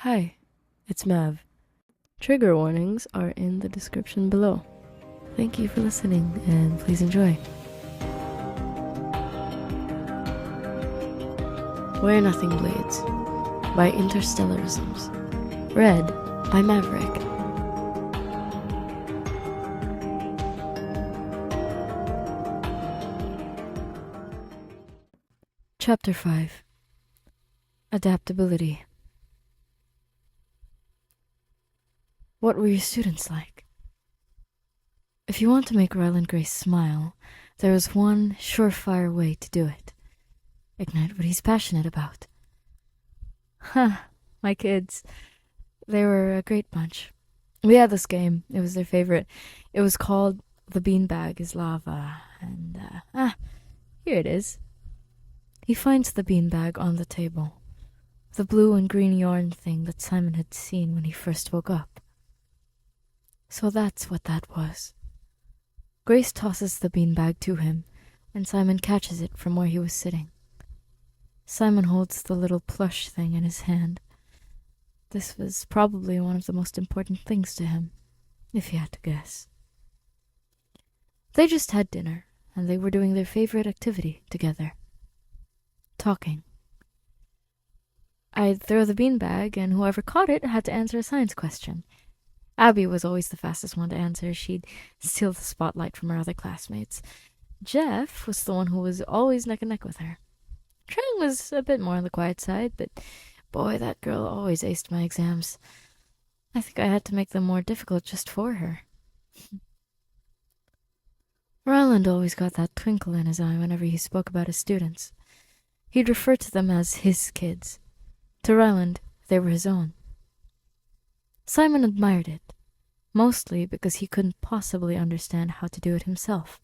Hi, it's Mav. Trigger warnings are in the description below. Thank you for listening, and please enjoy. Where Nothing Bleeds by Interstellarisms. Read by Maverick. Chapter 5. Adaptability. What were your students like? If you want to make Ryland Grace smile, there is one surefire way to do it. Ignite what he's passionate about. My kids. They were a great bunch. We had this game. It was their favorite. It was called The Beanbag is Lava. And, here it is. He finds the beanbag on the table. The blue and green yarn thing that Simon had seen when he first woke up. So that's what that was. Grace tosses the beanbag to him, and Simon catches it from where he was sitting. Simon holds the little plush thing in his hand. This was probably one of the most important things to him, if he had to guess. They just had dinner, and they were doing their favorite activity together. Talking. I'd throw the beanbag, and whoever caught it had to answer a science question. Abby was always the fastest one to answer. She'd steal the spotlight from her other classmates. Jeff was the one who was always neck and neck with her. Trang was a bit more on the quiet side, but boy, that girl always aced my exams. I think I had to make them more difficult just for her. Roland always got that twinkle in his eye whenever he spoke about his students. He'd refer to them as his kids. To Ryland, they were his own. Simon admired it, mostly because he couldn't possibly understand how to do it himself.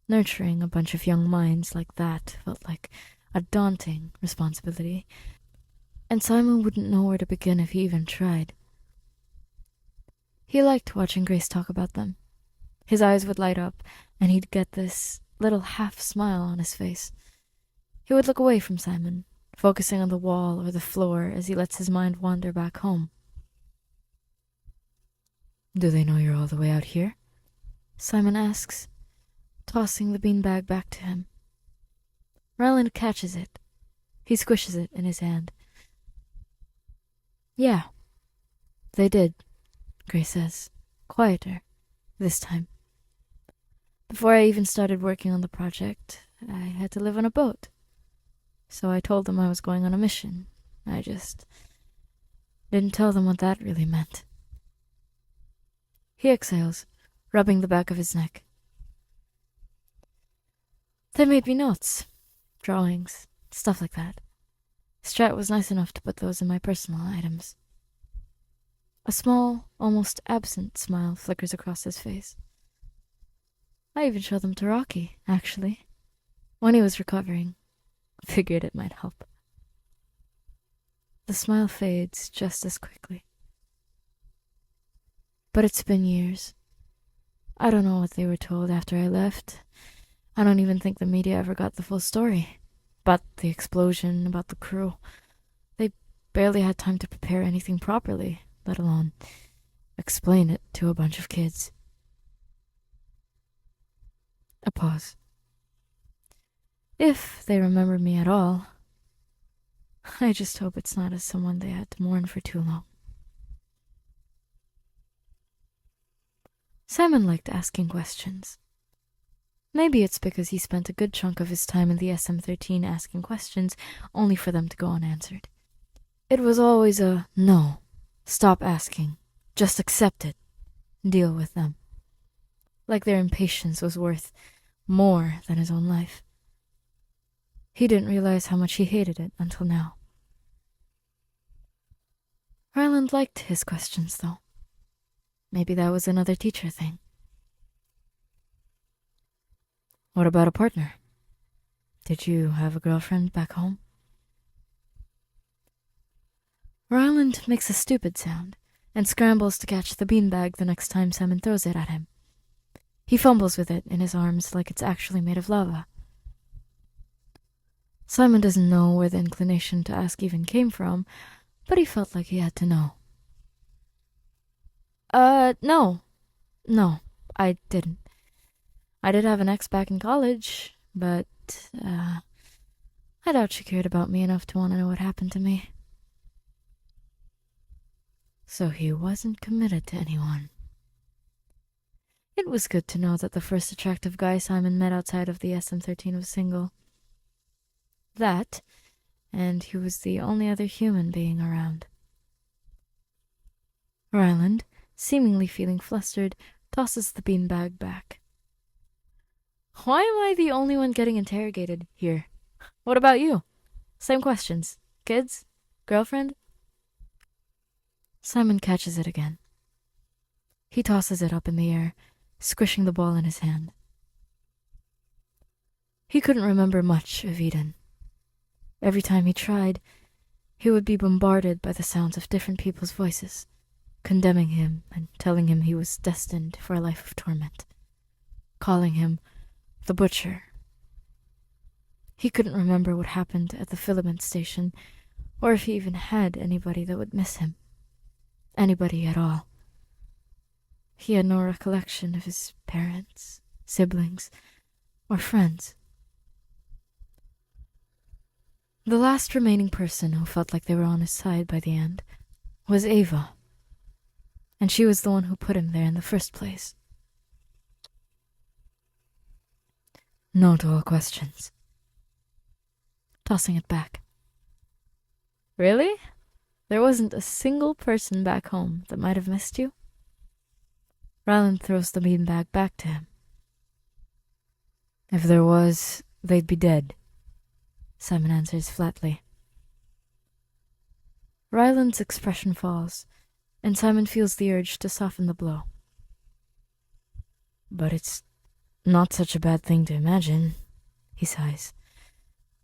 Nurturing a bunch of young minds like that felt like a daunting responsibility, and Simon wouldn't know where to begin if he even tried. He liked watching Grace talk about them. His eyes would light up, and he'd get this little half-smile on his face. He would look away from Simon, focusing on the wall or the floor as he lets his mind wander back home. Do they know you're all the way out here? Simon asks, tossing the beanbag back to him. Ryland catches it. He squishes it in his hand. Yeah, they did, Grace says, quieter, this time. Before I even started working on the project, I had to live on a boat. So I told them I was going on a mission. I just didn't tell them what that really meant. He exhales, rubbing the back of his neck. They made me notes, drawings, stuff like that. Strat was nice enough to put those in my personal items. A small, almost absent smile flickers across his face. I even showed them to Rocky, actually, when he was recovering. Figured it might help. The smile fades just as quickly. But it's been years. I don't know what they were told after I left. I don't even think the media ever got the full story. About the explosion, about the crew. They barely had time to prepare anything properly, let alone explain it to a bunch of kids. A pause. If they remember me at all, I just hope it's not as someone they had to mourn for too long. Simon liked asking questions. Maybe it's because he spent a good chunk of his time in the SM-13 asking questions, only for them to go unanswered. It was always a, no, stop asking, just accept it, deal with them. Like their impatience was worth more than his own life. He didn't realize how much he hated it until now. Ryland liked his questions, though. Maybe that was another teacher thing. What about a partner? Did you have a girlfriend back home? Ryland makes a stupid sound and scrambles to catch the beanbag the next time Simon throws it at him. He fumbles with it in his arms like it's actually made of lava. Simon doesn't know where the inclination to ask even came from, but he felt like he had to know. No. No, I didn't. I did have an ex back in college, but, I doubt she cared about me enough to want to know what happened to me. So he wasn't committed to anyone. It was good to know that the first attractive guy Simon met outside of the SM-13 was single. That, and he was the only other human being around. Ryland, seemingly feeling flustered, tosses the beanbag back. Why am I the only one getting interrogated here? What about you? Same questions. Kids? Girlfriend? Simon catches it again. He tosses it up in the air, squishing the ball in his hand. He couldn't remember much of Eden. Every time he tried, he would be bombarded by the sounds of different people's voices, condemning him and telling him he was destined for a life of torment, calling him the Butcher. He couldn't remember what happened at the filament station, or if he even had anybody that would miss him. Anybody at all. He had no recollection of his parents, siblings, or friends. The last remaining person who felt like they were on his side by the end was Ava, and she was the one who put him there in the first place. No to all questions. Tossing it back. Really? There wasn't a single person back home that might have missed you? Ryland throws the beanbag back to him. If there was, they'd be dead, Simon answers flatly. Ryland's expression falls, and Simon feels the urge to soften the blow. But it's not such a bad thing to imagine, he sighs.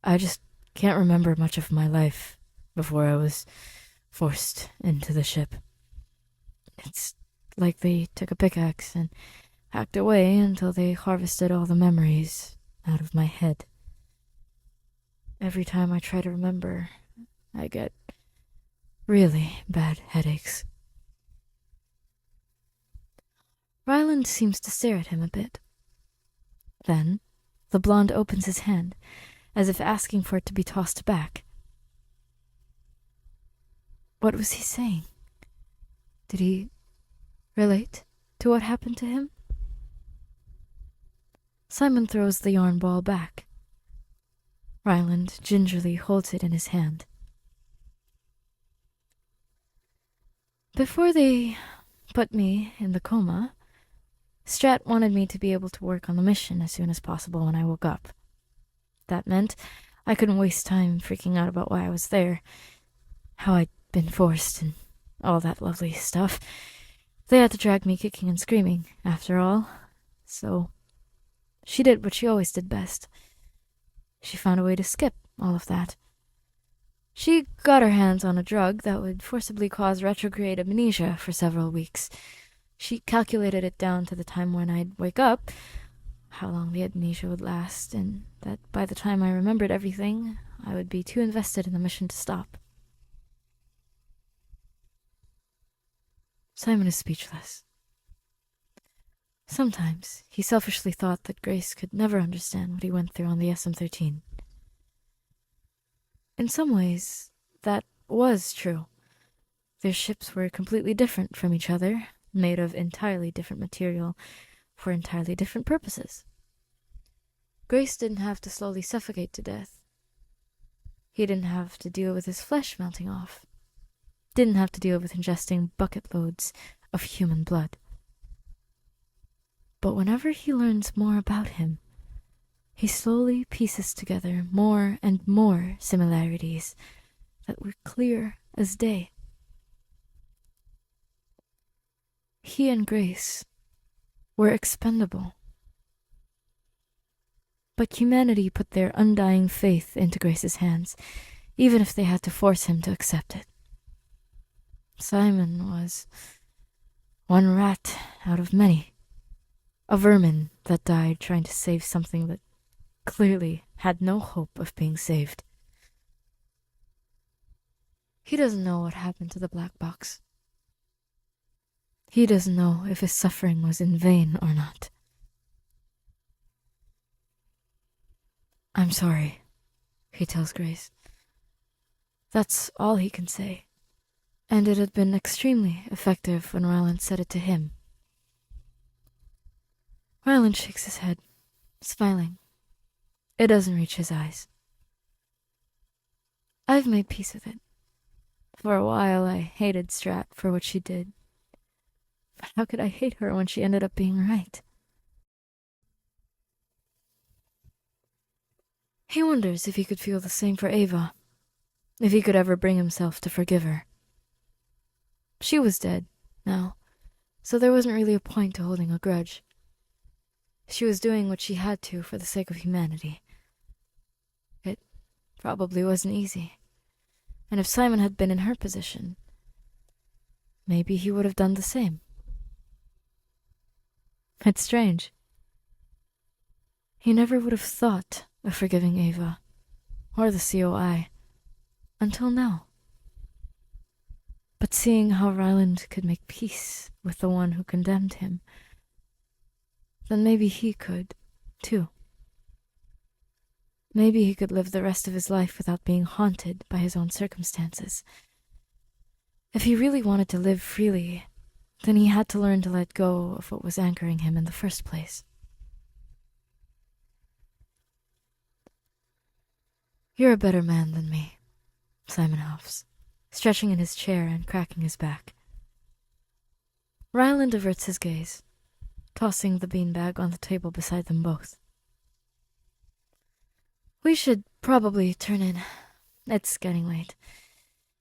I just can't remember much of my life before I was forced into the ship. It's like they took a pickaxe and hacked away until they harvested all the memories out of my head. Every time I try to remember, I get really bad headaches. Ryland seems to stare at him a bit. Then, the blonde opens his hand, as if asking for it to be tossed back. What was he saying? Did he relate to what happened to him? Simon throws the yarn ball back. Ryland gingerly holds it in his hand. Before they put me in the coma, Strat wanted me to be able to work on the mission as soon as possible when I woke up. That meant I couldn't waste time freaking out about why I was there, how I'd been forced, and all that lovely stuff. They had to drag me kicking and screaming, after all, so she did what she always did best. She found a way to skip all of that. She got her hands on a drug that would forcibly cause retrograde amnesia for several weeks. She calculated it down to the time when I'd wake up, how long the amnesia would last, and that by the time I remembered everything, I would be too invested in the mission to stop. Simon is speechless. Sometimes he selfishly thought that Grace could never understand what he went through on the SM-13. In some ways, that was true. Their ships were completely different from each other, made of entirely different material for entirely different purposes. Grace didn't have to slowly suffocate to death. He didn't have to deal with his flesh melting off. Didn't have to deal with ingesting bucket loads of human blood. But whenever he learns more about him, he slowly pieces together more and more similarities that were clear as day. He and Grace were expendable. But humanity put their undying faith into Grace's hands, even if they had to force him to accept it. Simon was one rat out of many, a vermin that died trying to save something that clearly had no hope of being saved. He doesn't know what happened to the black box. He doesn't know if his suffering was in vain or not. I'm sorry, he tells Grace. That's all he can say. And it had been extremely effective when Ryland said it to him. Ryland shakes his head, smiling. It doesn't reach his eyes. I've made peace with it. For a while, I hated Strat for what she did. But how could I hate her when she ended up being right? He wonders if he could feel the same for Ava, if he could ever bring himself to forgive her. She was dead, now, so there wasn't really a point to holding a grudge. She was doing what she had to for the sake of humanity. It probably wasn't easy. And if Simon had been in her position, maybe he would have done the same. It's strange. He never would have thought of forgiving Ava, or the COI, until now. But seeing how Ryland could make peace with the one who condemned him, then maybe he could, too. Maybe he could live the rest of his life without being haunted by his own circumstances. If he really wanted to live freely, then he had to learn to let go of what was anchoring him in the first place. You're a better man than me, Simon huffs, stretching in his chair and cracking his back. Ryland averts his gaze, tossing the beanbag on the table beside them both. We should probably turn in. It's getting late.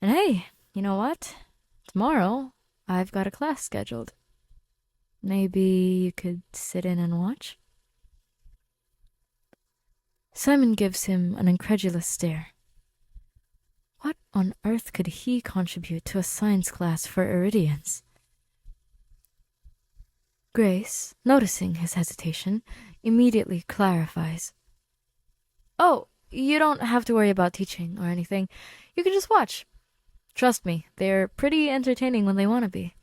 And hey, you know what? Tomorrow, I've got a class scheduled. Maybe you could sit in and watch? Simon gives him an incredulous stare. What on earth could he contribute to a science class for Iridians? Grace, noticing his hesitation, immediately clarifies. Oh, you don't have to worry about teaching or anything. You can just watch. Trust me, they're pretty entertaining when they want to be.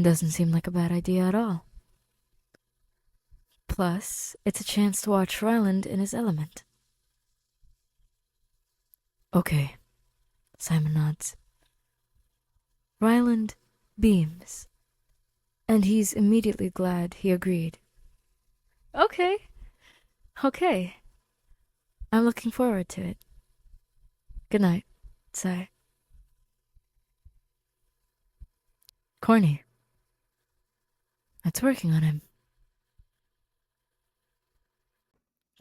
Doesn't seem like a bad idea at all. Plus, it's a chance to watch Ryland in his element. Okay, Simon nods. Ryland beams, and he's immediately glad he agreed. Okay. I'm looking forward to it. Good night, Sai. Corny. It's working on him.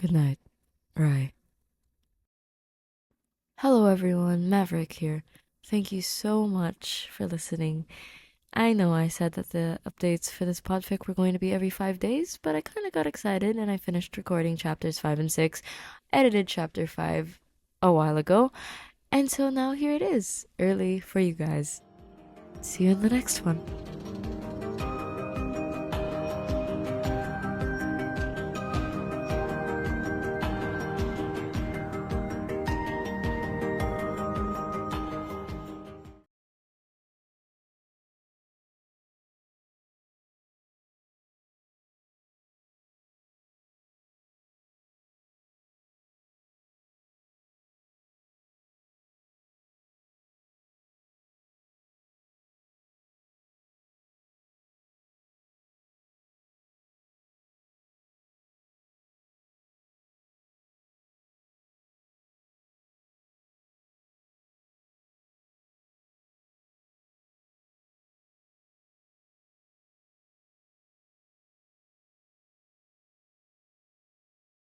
Good night, Rye. Hello everyone, Maverick here. Thank you so much for listening. I know I said that the updates for this podfic were going to be every 5 days, but I kind of got excited and I finished recording chapters 5 and 6, edited chapter 5 a while ago, and so now here it is, early for you guys. See you in the next one.